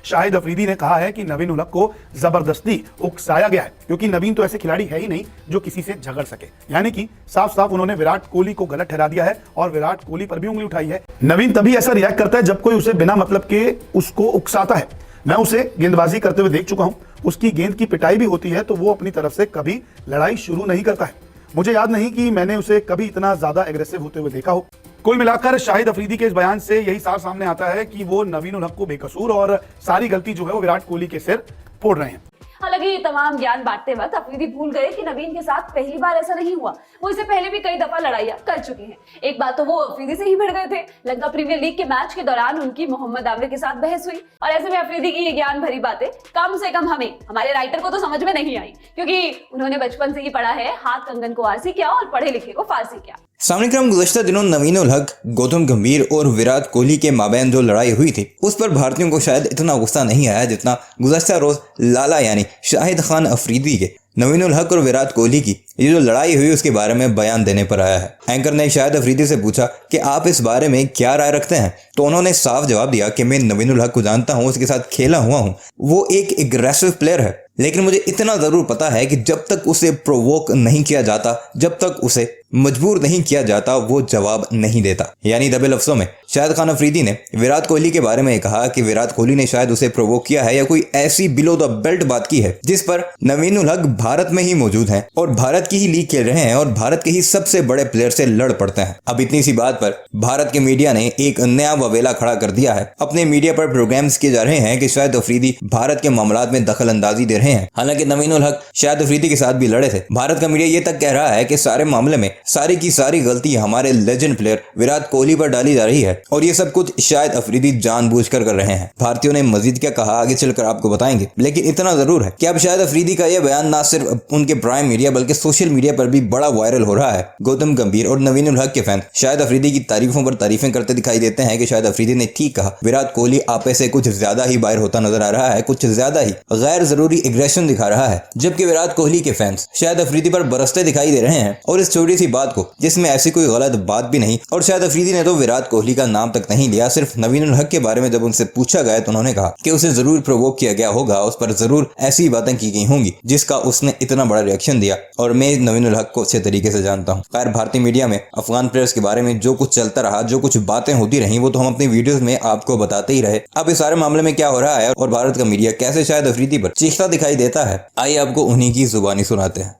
शाहिद अफरीदी ने कहा है कि नवीन उल हक को जबरदस्ती उकसाया गया है, क्योंकि नवीन तो ऐसे खिलाड़ी है ही नहीं जो किसी से झगड़ सके। यानी कि साफ साफ उन्होंने विराट कोहली को गलत ठहरा दिया है और विराट कोहली पर भी उंगली उठाई है। नवीन तभी ऐसा रिएक्ट करता है जब कोई उसे बिना मतलब के उसको उकसाता है। मैं उसे गेंदबाजी करते हुए देख चुका हूं, उसकी गेंद की पिटाई भी होती है तो वो अपनी तरफ से कभी लड़ाई शुरू नहीं करता है। मुझे याद नहीं कि मैंने उसे कभी इतना ज्यादा एग्रेसिव होते हुए देखा हो। कुल मिलाकर शाहिद अफरीदी के इस बयान से यही साफ सामने आता है कि वो नवीन उल हक को बेकसूर और सारी गलती जो है वो विराट कोहली के सिर फोड़ रहे हैं। हालांकि ये तमाम ज्ञान बांटते वक्त अफरीदी भूल गए कि नवीन के साथ पहली बार ऐसा नहीं हुआ, वो इससे पहले भी कई दफा लड़ाइयां कर चुके हैं। एक बात तो वो अफरीदी से ही भिड़ गए थे, लंका प्रीमियर लीग के मैच के दौरान उनकी मोहम्मद आमिर के साथ बहस हुई और ऐसे में अफरीदी की ये ज्ञान भरी बातें कम से कम हमें, हमारे राइटर को तो समझ में नहीं आई, क्योंकि उन्होंने बचपन से ही पढ़ा है हाथ कंगन को आरसी क्या और पढ़े लिखे को फारसी क्या। सामने क्रम गुज़श्ता दिनों नवीन उल हक, गौतम गंभीर और विराट कोहली के माबैन जो लड़ाई हुई थी उस पर भारतीयों को शायद इतना गुस्सा नहीं आया जितना गुज़श्ता रोज लाला यानी शाहिद खान अफरीदी के नवीन उल हक और विराट कोहली की ये जो लड़ाई हुई उसके बारे में बयान देने पर आया है। एंकर ने शाहिद अफरीदी से पूछा कि आप इस बारे में क्या राय रखते हैं, तो उन्होंने साफ जवाब दिया कि मैं नवीन उल हक को जानता हूं, उसके साथ खेला हुआ हूं, वो एक एग्रेसिव प्लेयर है, लेकिन मुझे इतना जरूर पता है कि जब तक उसे प्रोवोक नहीं किया जाता, जब तक उसे मजबूर नहीं किया जाता, वो जवाब नहीं देता। यानी दबे लफ्जों में शाहिद खान अफरीदी ने विराट कोहली के बारे में कहा कि विराट कोहली ने शायद उसे प्रोवोक किया है या कोई ऐसी बिलो द बेल्ट बात की है जिस पर नवीन उल हक भारत में ही मौजूद हैं और भारत की ही लीग खेल रहे हैं और भारत के ही सबसे बड़े प्लेयर से लड़ पड़ते हैं। अब इतनी सी बात पर भारत के मीडिया ने एक नया ववेला खड़ा कर दिया है। अपने मीडिया पर प्रोग्राम्स किए जा रहे हैं कि शाहिद अफरीदी भारत के मामलात में दखल अंदाजी दे रहे हैं। हालांकि नवीन उल हक शाहिद अफरीदी के साथ भी लड़े थे। भारत का मीडिया ये तक कह रहा है कि सारे मामले में सारी की सारी गलती हमारे लेजेंड प्लेयर विराट कोहली पर डाली जा रही है और ये सब कुछ शायद अफरीदी जानबूझकर कर रहे हैं। भारतीयों ने मजीद क्या कहा आगे चलकर आपको बताएंगे, लेकिन इतना जरूर है कि अब शायद अफरीदी का यह बयान ना सिर्फ उनके प्राइम मीडिया बल्कि सोशल मीडिया पर भी बड़ा वायरल हो रहा है। गौतम गंभीर और नवीन उल हक के फैन शायद अफरीदी की तारीफों पर तारीफें करते दिखाई देते हैं कि शायद अफरीदी ने ठीक कहा, विराट कोहली आपे से कुछ ज्यादा ही बाहर होता नजर आ रहा है, कुछ ज्यादा ही गैर जरूरी एग्रेशन दिखा रहा है। जबकि विराट कोहली के फैंस शायद अफरीदी पर बरसते दिखाई दे रहे हैं और इस छोटी सी बात को जिसमें ऐसी कोई गलत बात भी नहीं, और शायद अफरीदी ने तो विराट कोहली का नाम तक नहीं लिया। सिर्फ नवीन उल हक के बारे में जब उनसे पूछा गया तो उन्होंने कहा कि उसे जरूर प्रोवोक किया गया होगा, उस पर जरूर ऐसी बातें की गई होंगी जिसका उसने इतना बड़ा रिएक्शन दिया और मैं नवीन उल हक को अच्छे तरीके से जानता हूं। खैर, भारतीय मीडिया में अफगान प्लेयर्स के बारे में जो कुछ चलता रहा, जो कुछ बातें होती रही, वो तो हम अपनी वीडियोस में आपको बताते ही रहे। अब इस सारे मामले में क्या हो रहा है और भारत का मीडिया कैसे शायद अफरीदी पर चीखता दिखाई देता है, आइए आपको उन्हीं की जुबानी सुनाते हैं।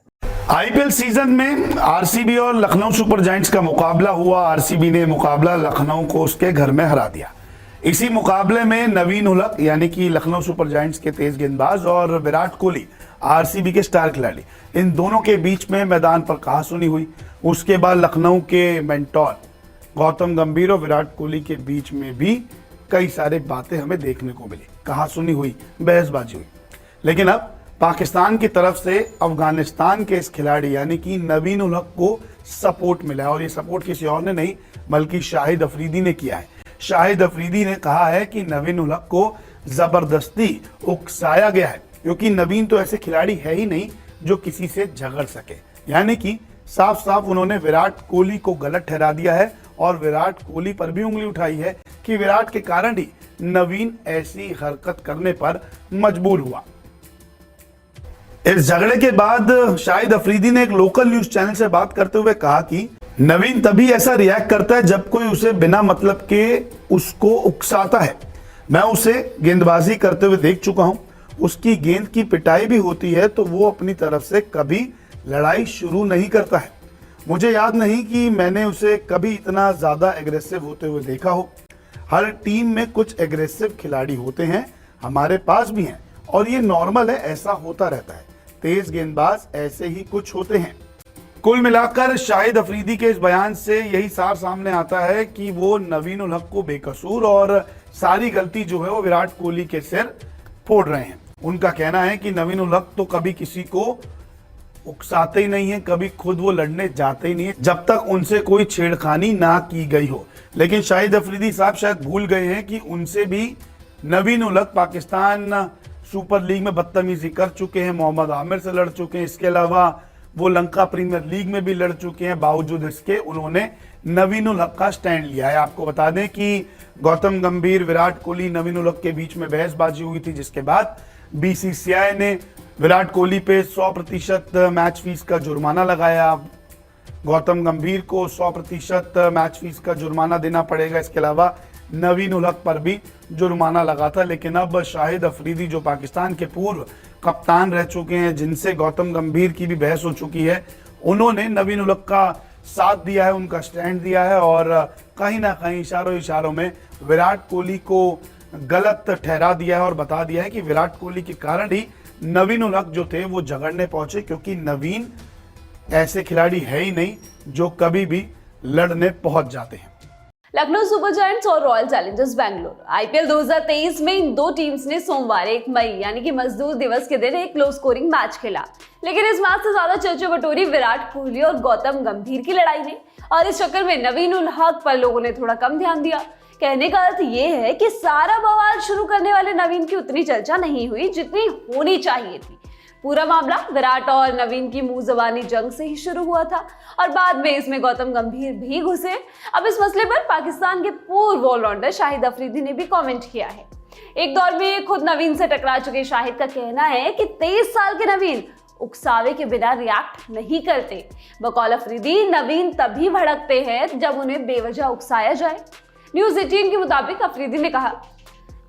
आईपीएल सीजन में आरसीबी और लखनऊ सुपर जायंट्स का मुकाबला हुआ। आरसीबी ने मुकाबला लखनऊ को उसके घर में हरा दिया। इसी मुकाबले में नवीन उल हक यानी कि लखनऊ सुपर जायंट्स के तेज गेंदबाज और विराट कोहली आरसीबी के स्टार खिलाड़ी, इन दोनों के बीच में मैदान पर कहासुनी हुई। उसके बाद लखनऊ के मेंटोर गौतम गंभीर और विराट कोहली के बीच में भी कई सारे बातें हमें देखने को मिली, कहासुनी हुई, बहसबाजी हुई। लेकिन अब पाकिस्तान की तरफ से अफगानिस्तान के इस खिलाड़ी यानी कि नवीन उल हक को सपोर्ट मिला है और ये सपोर्ट किसी और ने नहीं बल्कि शाहिद अफरीदी ने किया है। शाहिद अफरीदी ने कहा है कि नवीन उल हक को जबरदस्ती उकसाया गया है, क्योंकि नवीन तो ऐसे खिलाड़ी है ही नहीं जो किसी से झगड़ सके। यानी कि साफ साफ उन्होंने विराट कोहली को गलत ठहरा दिया है और विराट कोहली पर भी उंगली उठाई है कि विराट के कारण ही नवीन ऐसी हरकत करने पर मजबूर हुआ। इस झगड़े के बाद शाहिद अफरीदी ने एक लोकल न्यूज चैनल से बात करते हुए कहा कि नवीन तभी ऐसा रिएक्ट करता है जब कोई उसे बिना मतलब के उसको उकसाता है। मैं उसे गेंदबाजी करते हुए देख चुका हूं, उसकी गेंद की पिटाई भी होती है तो वो अपनी तरफ से कभी लड़ाई शुरू नहीं करता है। मुझे याद नहीं कि मैंने उसे कभी इतना ज्यादा एग्रेसिव होते हुए देखा हो। हर टीम में कुछ एग्रेसिव खिलाड़ी होते हैं, हमारे पास भी हैं और ये नॉर्मल है, ऐसा होता रहता है। तेज गेंदबाज ऐसे ही कुछ होते हैं। कुल मिलाकर शाहिद अफरीदी के इस बयान से यही साफ सामने आता है कि वो नवीन उल हक को बेकसूर और सारी गलती जो है वो विराट कोहली के सिर फोड़ रहे हैं। उनका कहना है कि नवीन उल हक तो कभी किसी को उकसाते ही नहीं है, कभी खुद वो लड़ने जाते ही नहीं है जब तक उनसे कोई छेड़खानी ना की गई हो। लेकिन शाहिद अफरीदी साहब शायद भूल गए हैं कि उनसे भी नवीन उल हक पाकिस्तान सुपर लीग में बदतमीजी कर चुके हैं, मोहम्मद आमिर से लड़ चुके हैं, इसके अलावा वो लंका प्रीमियर लीग में भी लड़ चुके हैं। बावजूद इसके उन्होंने नवीन उल हक का स्टैंड लिया है। आपको बता दें कि गौतम गंभीर, विराट कोहली, नवीन उल हक के बीच में बहसबाजी हुई थी, जिसके बाद बीसीसीआई ने विराट कोहली पे 100% मैच फीस का जुर्माना लगाया। गौतम गंभीर को 100% मैच फीस का जुर्माना देना पड़ेगा। इसके अलावा नवीन उल हक पर भी जुर्माना लगा था। लेकिन अब शाहिद अफरीदी जो पाकिस्तान के पूर्व कप्तान रह चुके हैं, जिनसे गौतम गंभीर की भी बहस हो चुकी है, उन्होंने नवीन उल हक का साथ दिया है, उनका स्टैंड दिया है और कहीं ना कहीं इशारों में विराट कोहली को गलत ठहरा दिया है और बता दिया है कि विराट कोहली के कारण ही नवीन उल हक जो थे वो झगड़ने पहुंचे, क्योंकि नवीन ऐसे खिलाड़ी है ही नहीं जो कभी भी लड़ने पहुंच जाते हैं। लखनऊ सुपर जायंट्स और रॉयल चैलेंजर्स बैंगलोर आईपीएल 2023 में इन दो टीम्स ने सोमवार 1 मई यानी कि मजदूर दिवस के दिन एक लो स्कोरिंग मैच खेला। लेकिन इस मैच से ज्यादा चर्चा बटोरी विराट कोहली और गौतम गंभीर की लड़ाई ने, और इस चक्कर में नवीन उल हक पर लोगों ने थोड़ा कम ध्यान दिया। कहने का अर्थ ये है कि सारा बवाल शुरू करने वाले नवीन की उतनी चर्चा नहीं हुई जितनी होनी चाहिए थी। पूरा मामला विराट और नवीन की मुंह जबानी जंग से ही शुरू हुआ था और बाद में इसमें गौतम गंभीर भी घुसे। अब इस मसले पर पाकिस्तान के पूर्व ऑलराउंडर शाहिद अफरीदी ने भी कमेंट किया है। एक दौर में खुद नवीन से टकरा चुके शाहिद का कहना है कि 23 साल के नवीन उकसावे के बिना रिएक्ट नहीं करते। बकौल अफरीदी, नवीन तभी भड़कते हैं जब उन्हें बेवजह उकसाया जाए। न्यूज 18 के मुताबिक अफरीदी ने कहा,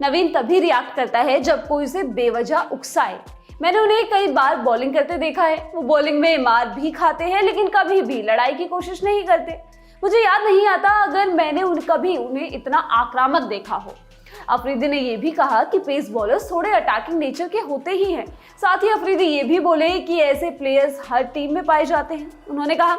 नवीन तभी रिएक्ट करता है जब कोई उसे बेवजह उकसाए। मैंने उन्हें कई बार बॉलिंग करते देखा है। वो बॉलिंग में मार भी खाते हैं लेकिन कभी भी लड़ाई की कोशिश नहीं करते। मुझे याद नहीं आता अगर मैंने कभी उन्हें इतना आक्रामक देखा हो। अफरीदी ने यह भी कहा कि पेस बॉलर्स थोड़े अटैकिंग नेचर के होते ही हैं। साथ ही अफरीदी ये भी बोले कि ऐसे प्लेयर्स हर टीम में पाए जाते हैं। उन्होंने कहा,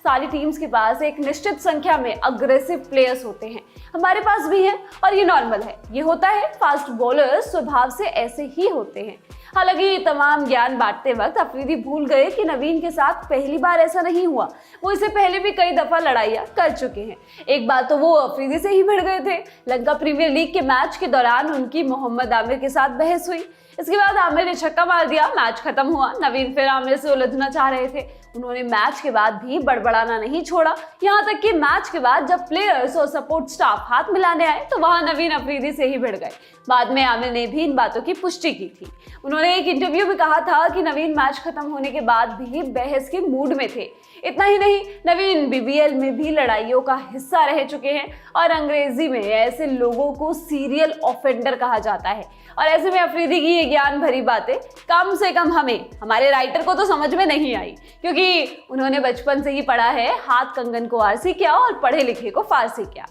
सारी टीम्स के पास एक निश्चित संख्या में अग्रेसिव प्लेयर्स होते हैं, हमारे पास भी हैं और ये नॉर्मल है, ये होता है। फास्ट बॉलर्स स्वभाव से ऐसे ही होते हैं। हालांकि तमाम ज्ञान बांटते वक्त अफरीदी भूल गए कि नवीन के साथ पहली बार ऐसा नहीं हुआ, वो इससे पहले भी कई दफा लड़ाइयां कर चुके हैं। एक बार तो वो अफरीदी से ही भिड़ गए थे। लंका प्रीमियर लीग के मैच के दौरान उनकी मोहम्मद आमिर के साथ बहस हुई। इसके बाद आमिर ने छक्का मार दिया, मैच खत्म हुआ। नवीन फिर आमिर से उलझना चाह रहे थे। उन्होंने मैच के बाद भी बड़बड़ाना नहीं छोड़ा। यहाँ तक कि मैच के बाद जब प्लेयर्स और सपोर्ट स्टाफ हाथ मिलाने आए तो वहां नवीन अफरीदी से ही भिड़ गए। बाद में आमिर ने भी इन बातों की पुष्टि की थी। उन्होंने एक इंटरव्यू में कहा था कि नवीन मैच खत्म होने के बाद भी बहस के मूड में थे। इतना ही नहीं, नवीन बीबीएल में भी लड़ाइयों का हिस्सा रह चुके हैं और अंग्रेजी में ऐसे लोगों को सीरियल ऑफेंडर कहा जाता है। और ऐसे में अफरीदी की ये ज्ञान भरी बातें कम से कम हमारे राइटर को तो समझ में नहीं आई, क्योंकि उन्होंने बचपन से ही पढ़ा है, हाथ कंगन को आरसी क्या और पढ़े लिखे को फारसी क्या।